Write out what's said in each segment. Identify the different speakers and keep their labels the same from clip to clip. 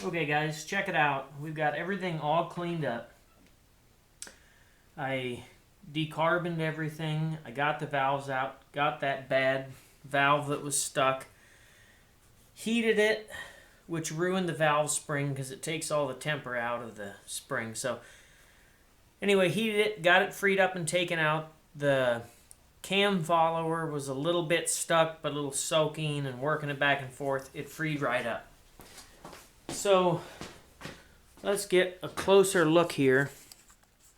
Speaker 1: Okay guys, check it out. We've got everything all cleaned up. I decarboned everything. I got the valves out. Got that bad valve that was stuck. Heated it, which ruined the valve spring because it takes all the temper out of the spring. So anyway, heated it, got it freed up and taken out. The cam follower was a little bit stuck, but a little soaking and working it back and forth. It freed right up. So let's get a closer look here.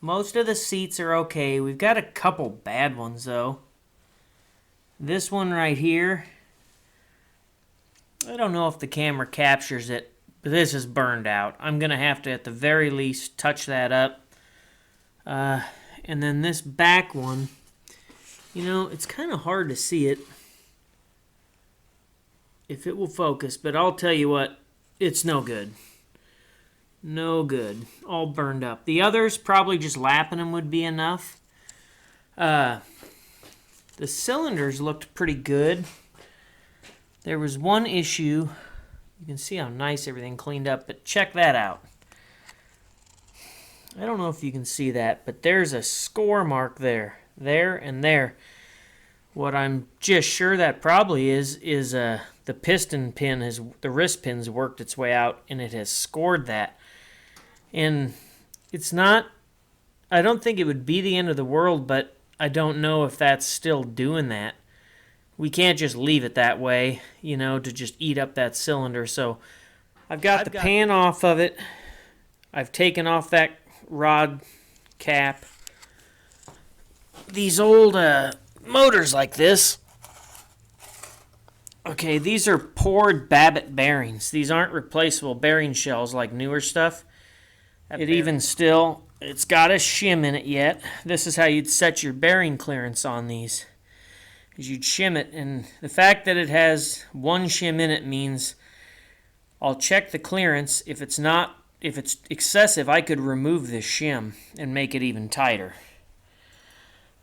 Speaker 1: Most of the seats are okay. We've got a couple bad ones though. This one right here, I don't know if the camera captures it, but this is burned out. I'm going to have to, at the very least, touch that up. And then this back one, you know, it's kind of hard to see it if it will focus, but I'll tell you what, it's no good. No good. All burned up. The others, probably just lapping them would be enough. The cylinders looked pretty good. There was one issue. You can see how nice everything cleaned up, but check that out. I don't know if you can see that, but there's a score mark there. There and there. What I'm just sure that probably is the piston pin, the wrist pin's worked its way out, and it has scored that. And it's not, I don't think it would be the end of the world, but I don't know if that's still doing that. We can't just leave it that way, you know, to just eat up that cylinder. So I've got the pan off of it. I've taken off that rod cap. These old motors like this, okay, these are poured Babbitt bearings. These aren't replaceable bearing shells like newer stuff. It even still, it's got a shim in it yet. This is how you'd set your bearing clearance on these. Is you'd shim it, and the fact that it has one shim in it means I'll check the clearance. If it's excessive, I could remove this shim and make it even tighter.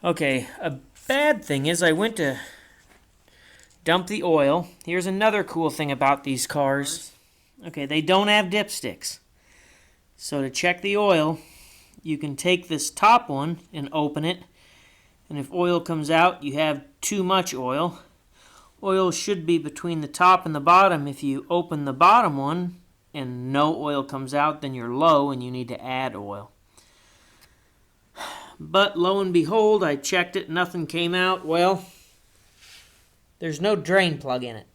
Speaker 1: Okay, a bad thing is I went to dump the oil. Here's another cool thing about these cars. Okay, they don't have dipsticks. So to check the oil, you can take this top one and open it. And if oil comes out, you have too much oil. Oil should be between the top and the bottom. If you open the bottom one and no oil comes out, then you're low and you need to add oil. But lo and behold, I checked it, nothing came out. Well, there's no drain plug in it.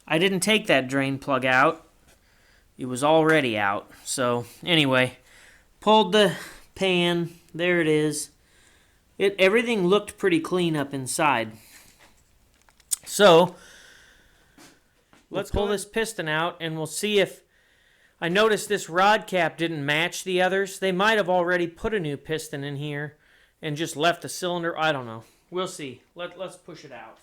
Speaker 1: I didn't take that drain plug out. It was already out. So anyway, pulled the pan. There it is. Everything looked pretty clean up inside. So let's pull this piston out and we'll see if... I noticed this rod cap didn't match the others. They might have already put a new piston in here and just left the cylinder. I don't know. We'll see. Let's push it out.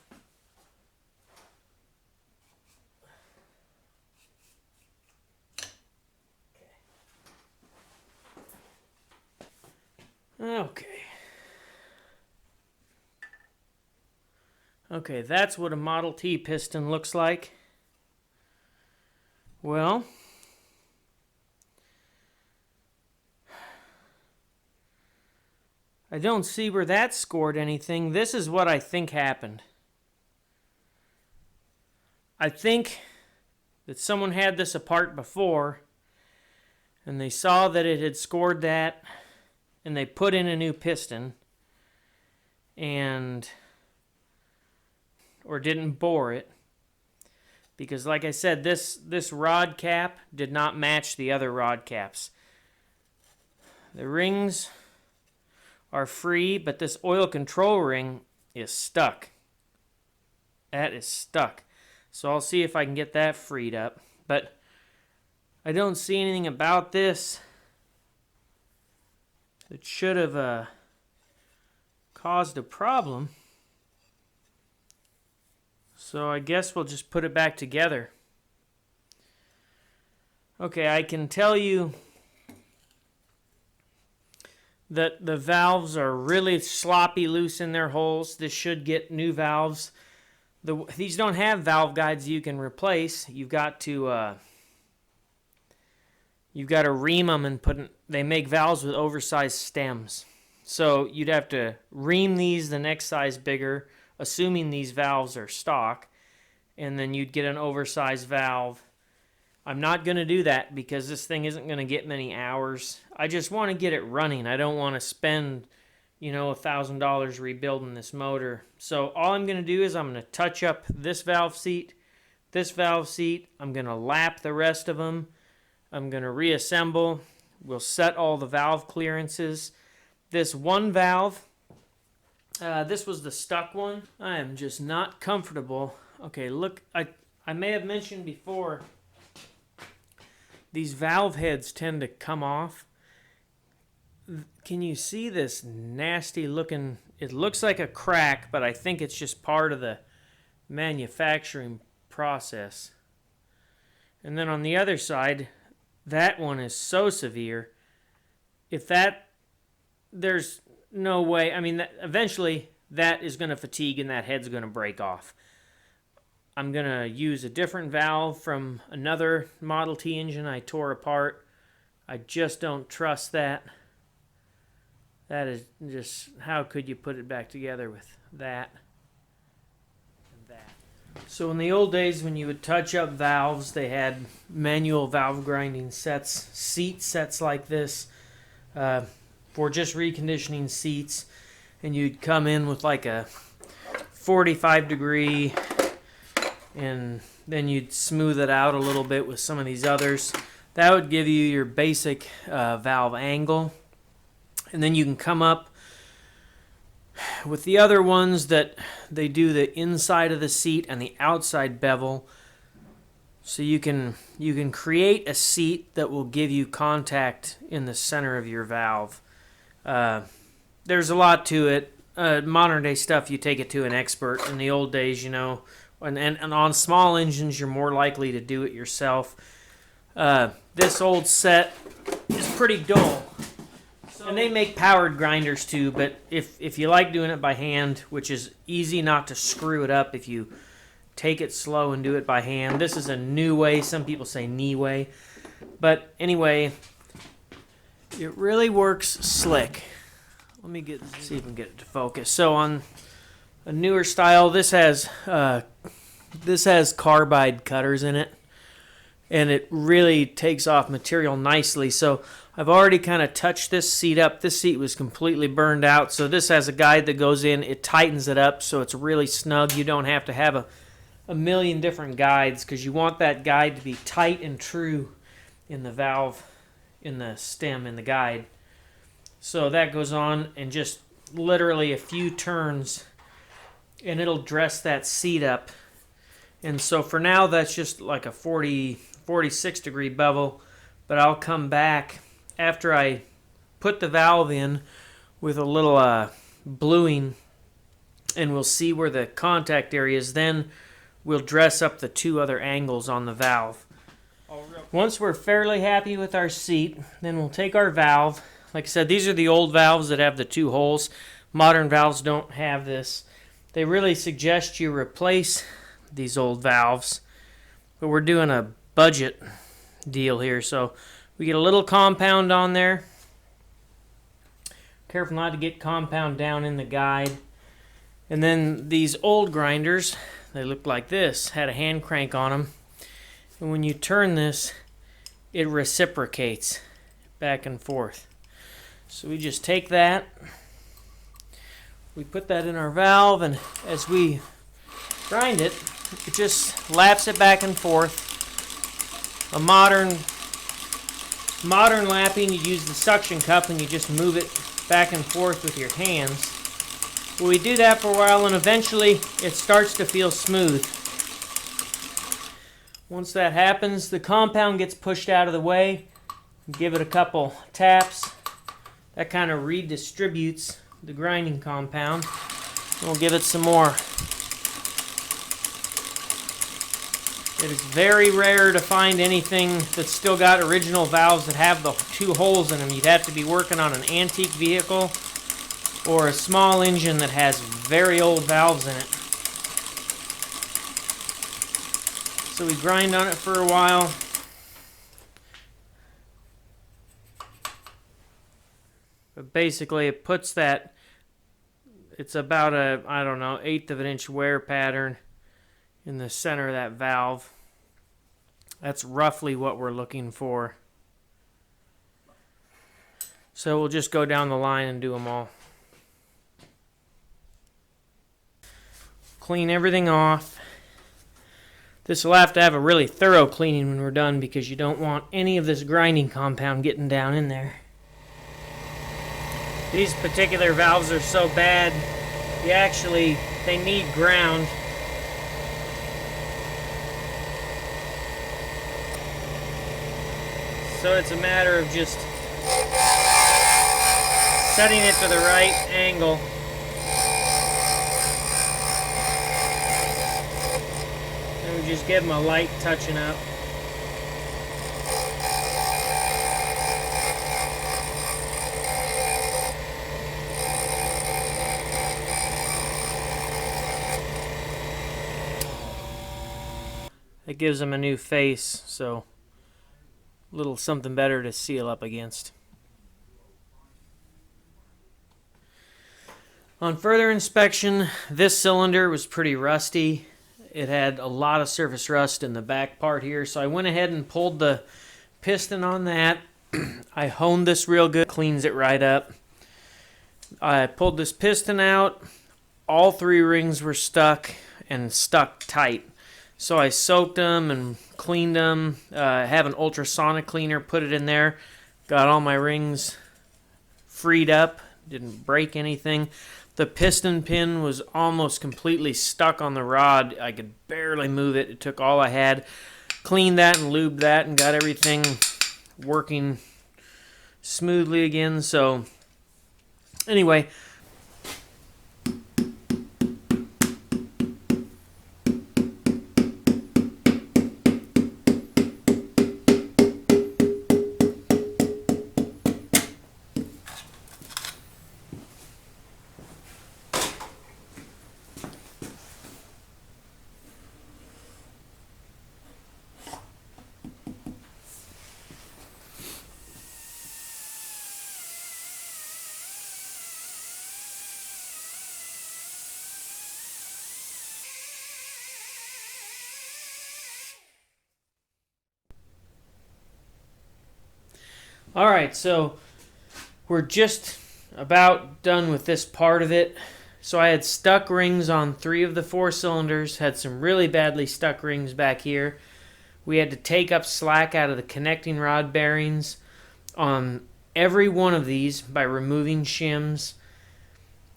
Speaker 1: Okay. Okay, that's what a Model T piston looks like. Well, I don't see where that scored anything. This is what I think happened. I think that someone had this apart before, and they saw that it had scored that, and they put in a new piston, or didn't bore it. Because like I said, this rod cap did not match the other rod caps. The rings are free, but this oil control ring is stuck. That is stuck. So I'll see if I can get that freed up. But I don't see anything about this that should have caused a problem. So I guess we'll just put it back together. Okay, I can tell you that the valves are really sloppy loose in their holes. This should get new valves. These don't have valve guides you can replace. You've got to you've got to ream them and they make valves with oversized stems. So you'd have to ream these the next size bigger, assuming these valves are stock, and then you'd get an oversized valve. I'm not going to do that because this thing isn't going to get many hours. I just want to get it running. I don't want to spend, $1,000 rebuilding this motor. So all I'm going to do is I'm going to touch up this valve seat. I'm going to lap the rest of them. I'm going to reassemble. We'll set all the valve clearances. This one valve, this was the stuck one. I am just not comfortable. Okay, look, I may have mentioned before, these valve heads tend to come off. Can you see this nasty looking, it looks like a crack, but I think it's just part of the manufacturing process. And then on the other side, that one is so severe. There's no way, eventually that is going to fatigue and that head's going to break off. I'm going to use a different valve from another Model T engine I tore apart. I just don't trust that. That is just, how could you put it back together with that and that? So in the old days when you would touch up valves, they had manual valve grinding sets, seat sets like this, for just reconditioning seats. And you'd come in with like a 45 degree, and then you'd smooth it out a little bit with some of these others. That would give you your basic valve angle. And then you can come up with the other ones that they do the inside of the seat and the outside bevel. So you can create a seat that will give you contact in the center of your valve. There's a lot to it. Modern day stuff, you take it to an expert. In the old days, and on small engines, you're more likely to do it yourself. This old set is pretty dull. And they make powered grinders too, but if you like doing it by hand, which is easy not to screw it up if you take it slow and do it by hand. This is a new way. Some people say knee way. But anyway, it really works slick. Let me see if we can get it to focus. So on a newer style, this has carbide cutters in it, and it really takes off material nicely. So I've already kind of touched this seat up. This seat was completely burned out, so this has a guide that goes in. It tightens it up so it's really snug. You don't have to have a million different guides because you want that guide to be tight and true in the valve, in the stem, in the guide. So that goes on, and just literally a few turns and it'll dress that seat up. And so for now that's just like a 46 degree bevel, but I'll come back after I put the valve in with a little bluing, and we'll see where the contact area is. Then we'll dress up the two other angles on the valve. Once we're fairly happy with our seat, then we'll take our valve. Like I said, these are the old valves that have the two holes. Modern valves don't have this. They really suggest you replace these old valves, but we're doing a budget deal here, so we get a little compound on there. Careful not to get compound down in the guide. And then these old grinders, they look like this, had a hand crank on them. And when you turn this, it reciprocates back and forth. So we just take that, we put that in our valve, and as we grind it, it just laps it back and forth. A modern lapping, you use the suction cup and you just move it back and forth with your hands. Well, we do that for a while, and eventually it starts to feel smooth. Once that happens, the compound gets pushed out of the way. Give it a couple taps. That kind of redistributes the grinding compound. We'll give it some more. It is very rare to find anything that's still got original valves that have the two holes in them. You'd have to be working on an antique vehicle or a small engine that has very old valves in it. So we grind on it for a while. But basically it puts that, it's about a, I don't know, 1/8 of an inch wear pattern in the center of that valve. That's roughly what we're looking for. So we'll just go down the line and do them all. Clean everything off. This will have to have a really thorough cleaning when we're done because you don't want any of this grinding compound getting down in there. These particular valves are so bad, they need ground. So it's a matter of just setting it to the right angle. And we just give them a light touching up. It gives them a new face, so a little something better to seal up against. On further inspection, this cylinder was pretty rusty. It had a lot of surface rust in the back part here, so I went ahead and pulled the piston on that. I honed this real good, cleans it right up. I pulled this piston out. All 3 rings were stuck and stuck tight. So I soaked them and cleaned them. I have an ultrasonic cleaner, put it in there. Got all my rings freed up, didn't break anything. The piston pin was almost completely stuck on the rod. I could barely move it. It took all I had. Cleaned that and lubed that and got everything working smoothly again. So anyway, alright, so we're just about done with this part of it. So I had stuck rings on 3 of the 4 cylinders, had some really badly stuck rings back here. We had to take up slack out of the connecting rod bearings on every one of these by removing shims.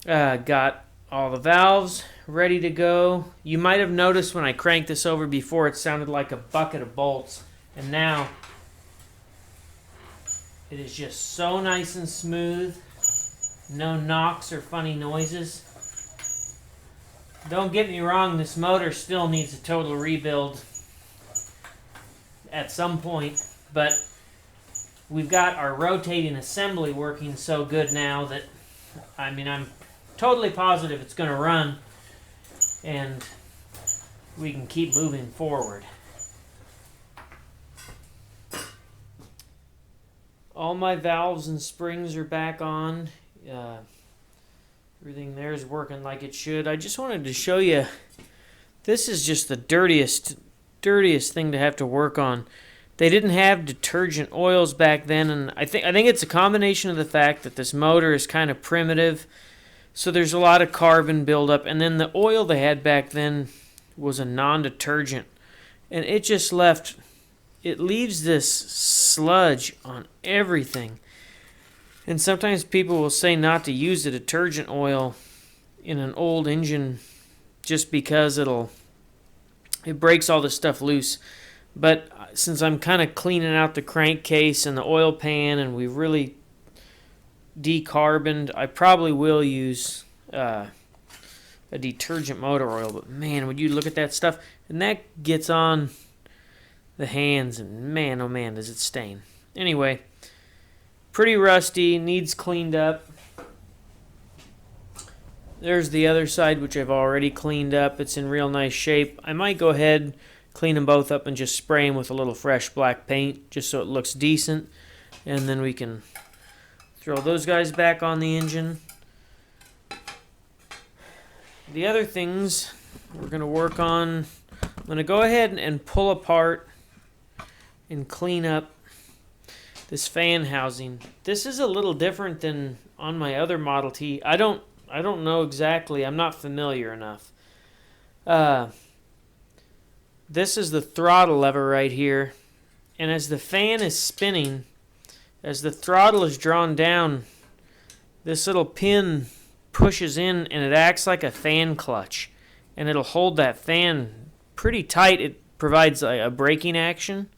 Speaker 1: Got all the valves ready to go. You might have noticed when I cranked this over before it sounded like a bucket of bolts, and now it is just so nice and smooth. No knocks or funny noises. Don't get me wrong, this motor still needs a total rebuild at some point, but we've got our rotating assembly working so good now that, I'm totally positive it's going to run and we can keep moving forward. All my valves and springs are back on. Everything there is working like it should. I just wanted to show you, this is just the dirtiest thing to have to work on. They didn't have detergent oils back then, and I think it's a combination of the fact that this motor is kind of primitive, so there's a lot of carbon buildup, and then the oil they had back then was a non-detergent, and it just leaves this sludge on everything. And sometimes people will say not to use the detergent oil in an old engine just because it breaks all the stuff loose. But since I'm kind of cleaning out the crankcase and the oil pan and we've really decarboned, I probably will use a detergent motor oil. But man, would you look at that stuff, and that gets on the hands, and man, oh man, does it stain. Anyway, pretty rusty, needs cleaned up. There's the other side, which I've already cleaned up. It's in real nice shape. I might go ahead, clean them both up, and just spray them with a little fresh black paint, just so it looks decent. And then we can Throw those guys back on the engine. The other things we're going to work on, I'm going to go ahead and pull apart and clean up this fan housing. This is a little different than on my other Model T. I don't know exactly. I'm not familiar enough. This is the throttle lever right here. And as the fan is spinning, as the throttle is drawn down, this little pin pushes in and it acts like a fan clutch. And it'll hold that fan pretty tight. It provides a braking action.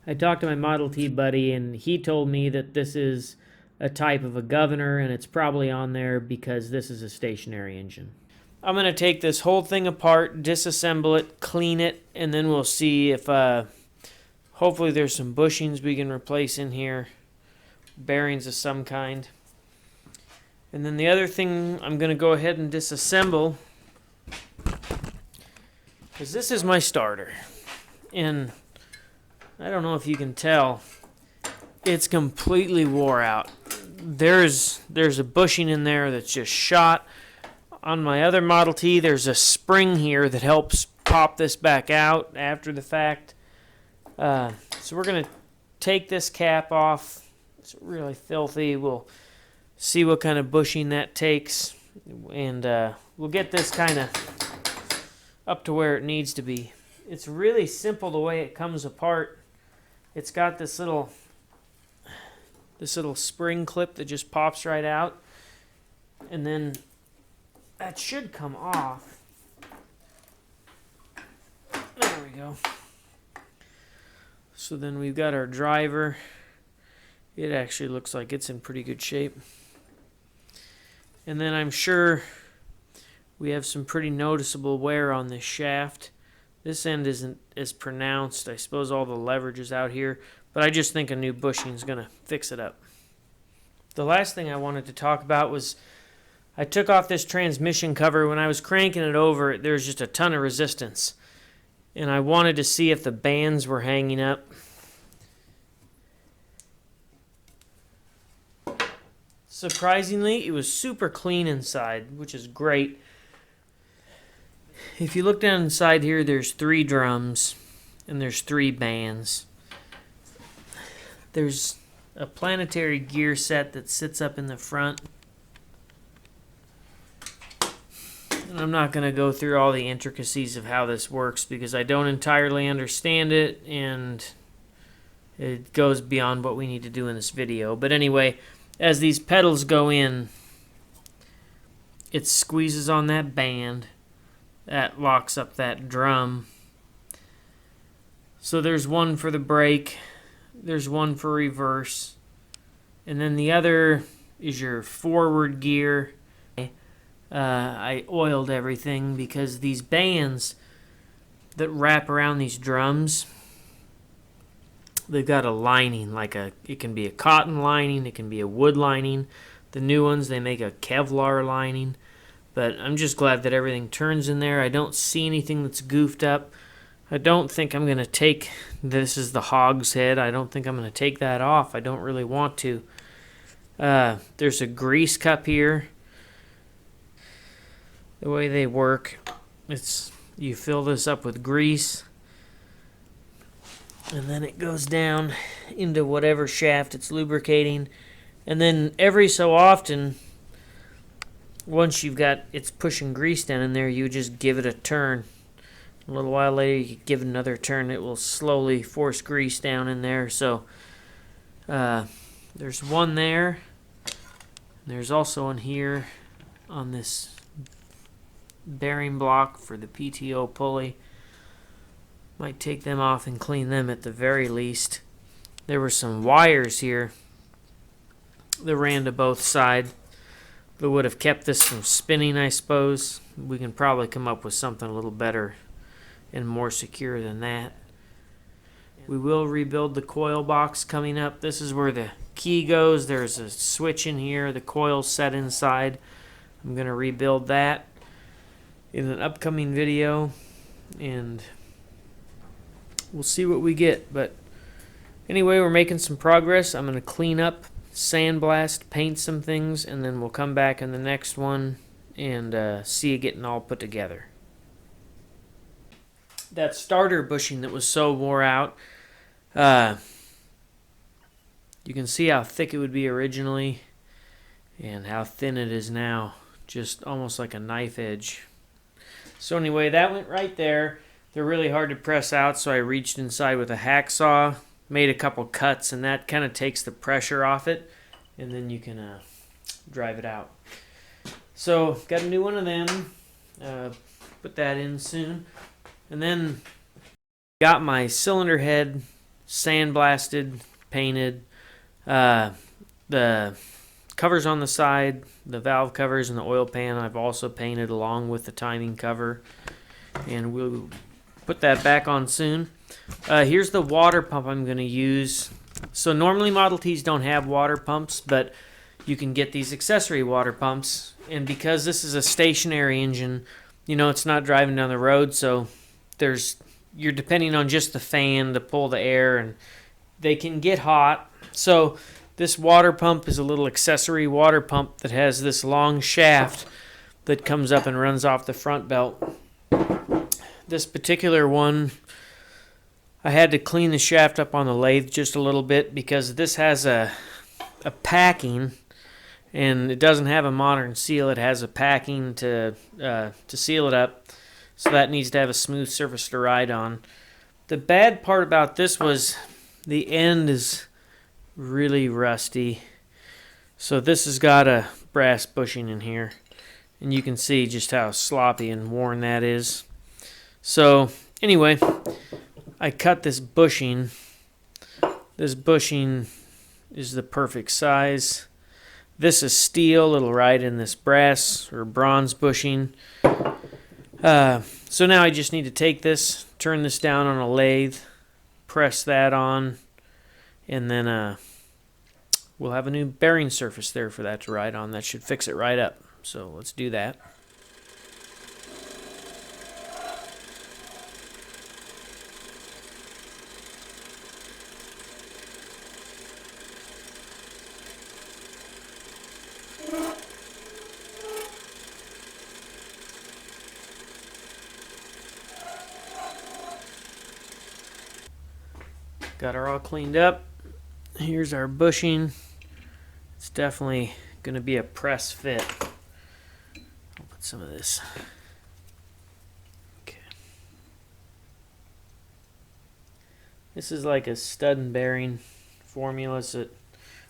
Speaker 1: I talked to my Model T buddy and he told me that this is a type of a governor and it's probably on there because this is a stationary engine. I'm going to take this whole thing apart, disassemble it, clean it, and then we'll see if hopefully there's some bushings we can replace in here, bearings of some kind. And then the other thing I'm going to go ahead and disassemble is this is my starter. And I don't know if you can tell, it's completely wore out. There's a bushing in there that's just shot. On my other Model T, there's a spring here that helps pop this back out after the fact. So we're going to take this cap off. It's really filthy. We'll see what kind of bushing that takes. And we'll get this kind of up to where it needs to be. It's really simple the way it comes apart. It's got this little spring clip that just pops right out. And then that should come off. There we go. So then we've got our driver. It actually looks like it's in pretty good shape. And then I'm sure we have some pretty noticeable wear on this shaft. This end isn't as pronounced. I suppose all the leverage is out here, but I just think a new bushing is going to fix it up. The last thing I wanted to talk about was I took off this transmission cover. When I was cranking it over, there was just a ton of resistance. And I wanted to see if the bands were hanging up. Surprisingly, it was super clean inside, which is great. If you look down inside here, there's 3 drums and there's 3 bands. There's a planetary gear set that sits up in the front. And I'm not going to go through all the intricacies of how this works because I don't entirely understand it and it goes beyond what we need to do in this video. But anyway, as these pedals go in, it squeezes on that band. That locks up that drum. So there's one for the brake, there's one for reverse, and then the other is your forward gear. I oiled everything because these bands that wrap around these drums, they've got a lining, it can be a cotton lining, it can be a wood lining. The new ones, they make a Kevlar lining. But I'm just glad that everything turns in there. I don't see anything that's goofed up. I don't think I'm going to take, this is the hog's head, I don't think I'm going to take that off. I don't really want to. There's a grease cup here. The way they work, it's you fill this up with grease and then it goes down into whatever shaft it's lubricating, and then every so often, once you've got it's pushing grease down in there, you just give it a turn. A little while later you give it another turn. It will slowly force grease down in there. So there's one there. There's also one here on this bearing block for the PTO pulley. Might take them off and clean them at the very least. There were some wires here that ran to both sides that would have kept this from spinning, I suppose. We can probably come up with something a little better and more secure than that. We will rebuild the coil box coming up. This is where the key goes. There's a switch in here. The coil's set inside. I'm going to rebuild that in an upcoming video, and we'll see what we get. But anyway, we're making some progress. I'm going to clean up sandblast, paint some things, and then we'll come back in the next one and see it getting all put together. That starter bushing that was so wore out, you can see how thick it would be originally and how thin it is now, just almost like a knife edge. So anyway, that went right there. They're really hard to press out, so I reached inside with a hacksaw, made a couple cuts, and that kind of takes the pressure off it, and then you can drive it out. So got a new one of them, put that in soon, and then got my cylinder head sandblasted, painted, the covers on the side, the valve covers and the oil pan I've also painted along with the timing cover, and we'll put that back on soon. Here's the water pump I'm going to use. So normally Model Ts don't have water pumps, but you can get these accessory water pumps, and because this is a stationary engine, you know, it's not driving down the road, so you're depending on just the fan to pull the air, and they can get hot. So this water pump is a little accessory water pump that has this long shaft that comes up and runs off the front belt. This particular one, I had to clean the shaft up on the lathe just a little bit because this has a packing, and it doesn't have a modern seal. It has a packing to seal it up, so that needs to have a smooth surface to ride on. The bad part about this was the end is really rusty. So this has got a brass bushing in here, and you can see just how sloppy and worn that is. So anyway, I cut this bushing. This bushing is the perfect size. This is steel. It'll ride in this brass or bronze bushing. So now I just need to take this, turn this down on a lathe, press that on, and then we'll have a new bearing surface there for that to ride on. That should fix it right up. So let's do that. Got her all cleaned up. Here's our bushing. It's definitely going to be a press fit. I'll put some of this. Okay. This is like a stud and bearing formula. So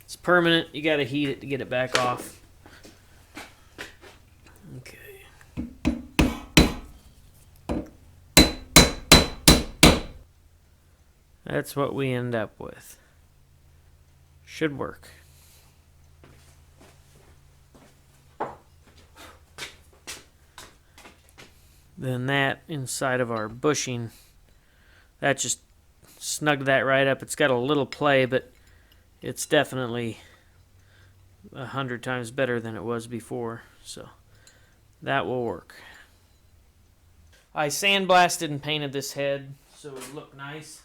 Speaker 1: it's permanent. You got to heat it to get it back off. Okay. That's what we end up with. Should work. Then that inside of our bushing, that just snugged that right up. It's got a little play, but it's definitely 100 times better than it was before. So that will work. I sandblasted and painted this head so it would look nice.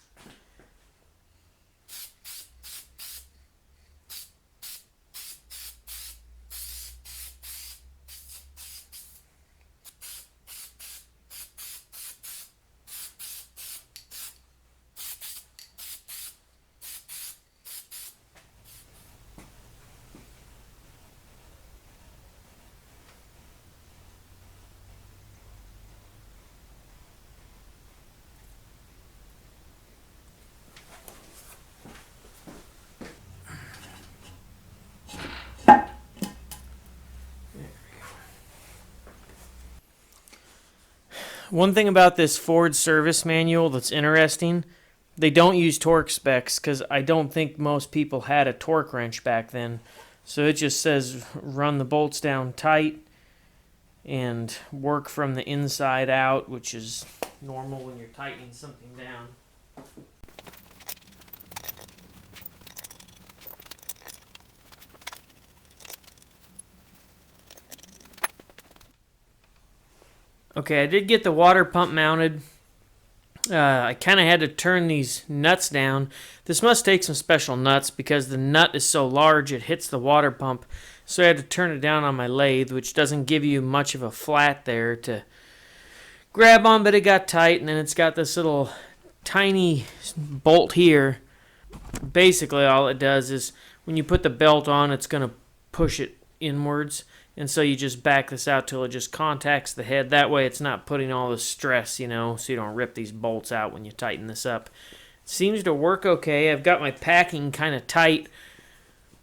Speaker 1: One thing about this Ford service manual that's interesting, they don't use torque specs because I don't think most people had a torque wrench back then. So it just says run the bolts down tight and work from the inside out, which is normal when you're tightening something down. Okay, I did get the water pump mounted. I kind of had to turn these nuts down. This must take some special nuts because the nut is so large it hits the water pump. So I had to turn it down on my lathe, which doesn't give you much of a flat there to grab on, but it got tight. And then it's got this little tiny bolt here. Basically all it does is when you put the belt on, it's going to push it inwards. And so you just back this out till it just contacts the head. That way it's not putting all the stress, so you don't rip these bolts out when you tighten this up. It seems to work okay. I've got my packing kind of tight,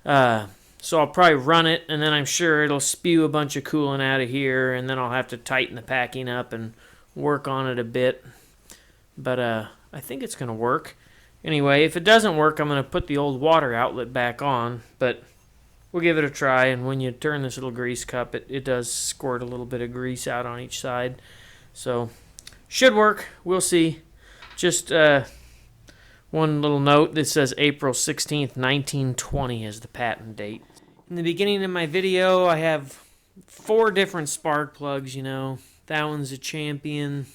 Speaker 1: so I'll probably run it, and then I'm sure it'll spew a bunch of coolant out of here, and then I'll have to tighten the packing up and work on it a bit. But I think it's going to work. Anyway, if it doesn't work, I'm going to put the old water outlet back on, but we'll give it a try, and when you turn this little grease cup, it does squirt a little bit of grease out on each side. So, should work. We'll see. Just one little note that says April 16th, 1920 is the patent date. In the beginning of my video, I have 4 different spark plugs, That one's a Champion.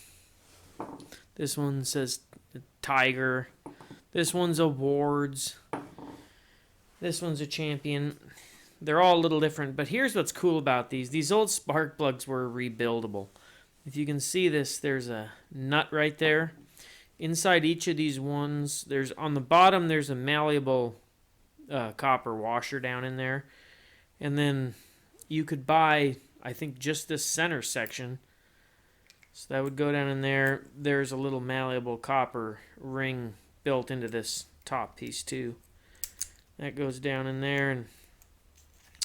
Speaker 1: This one says Tiger. This one's a Ward's. This one's a Champion. They're all a little different, but here's what's cool about these. These old spark plugs were rebuildable. If you can see this, there's a nut right there. Inside each of these ones, on the bottom, there's a malleable copper washer down in there. And then you could buy, I think, just this center section. So that would go down in there. There's a little malleable copper ring built into this top piece too. That goes down in there, and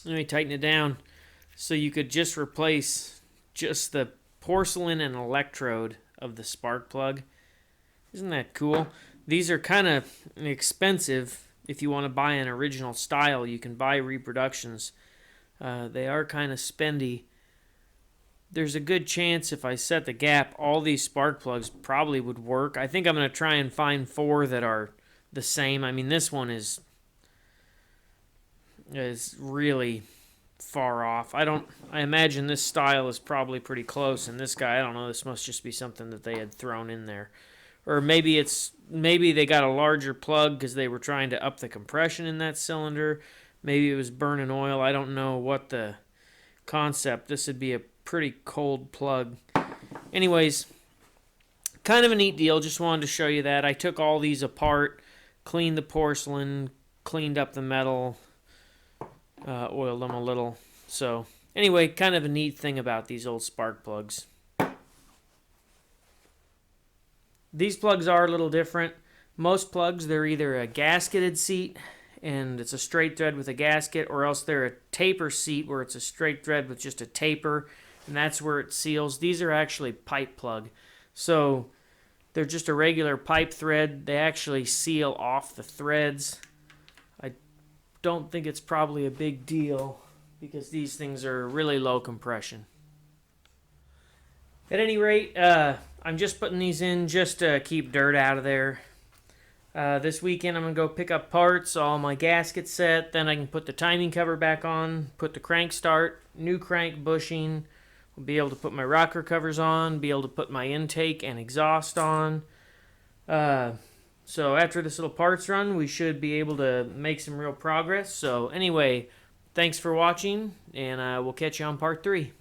Speaker 1: let me tighten it down. So you could just replace just the porcelain and electrode of the spark plug. Isn't that cool? These are kind of expensive. If you want to buy an original style, you can buy reproductions. They are kind of spendy. There's a good chance if I set the gap, all these spark plugs probably would work. I think I'm going to try and find 4 that are the same. I mean, this one is really far off. I imagine this style is probably pretty close, and this guy, I don't know, this must just be something that they had thrown in there. Or maybe they got a larger plug because they were trying to up the compression in that cylinder. Maybe it was burning oil. I don't know what the concept. This would be a pretty cold plug. Anyways, kind of a neat deal. Just wanted to show you that. I took all these apart, cleaned the porcelain, cleaned up the metal, oiled them a little. So anyway, kind of a neat thing about these old spark plugs. These plugs are a little different. Most plugs, they're either a gasketed seat and it's a straight thread with a gasket, or else they're a taper seat where it's a straight thread with just a taper, and that's where it seals. These are actually pipe plug. So they're just a regular pipe thread. They actually seal off the threads. I don't think it's probably a big deal because these things are really low compression. At any rate, I'm just putting these in just to keep dirt out of there. This weekend I'm going to go pick up parts, all my gaskets set, then I can put the timing cover back on, put the crank start, new crank bushing, will be able to put my rocker covers on, be able to put my intake and exhaust on. So after this little parts run, we should be able to make some real progress. So anyway, thanks for watching, and we'll catch you on part 3.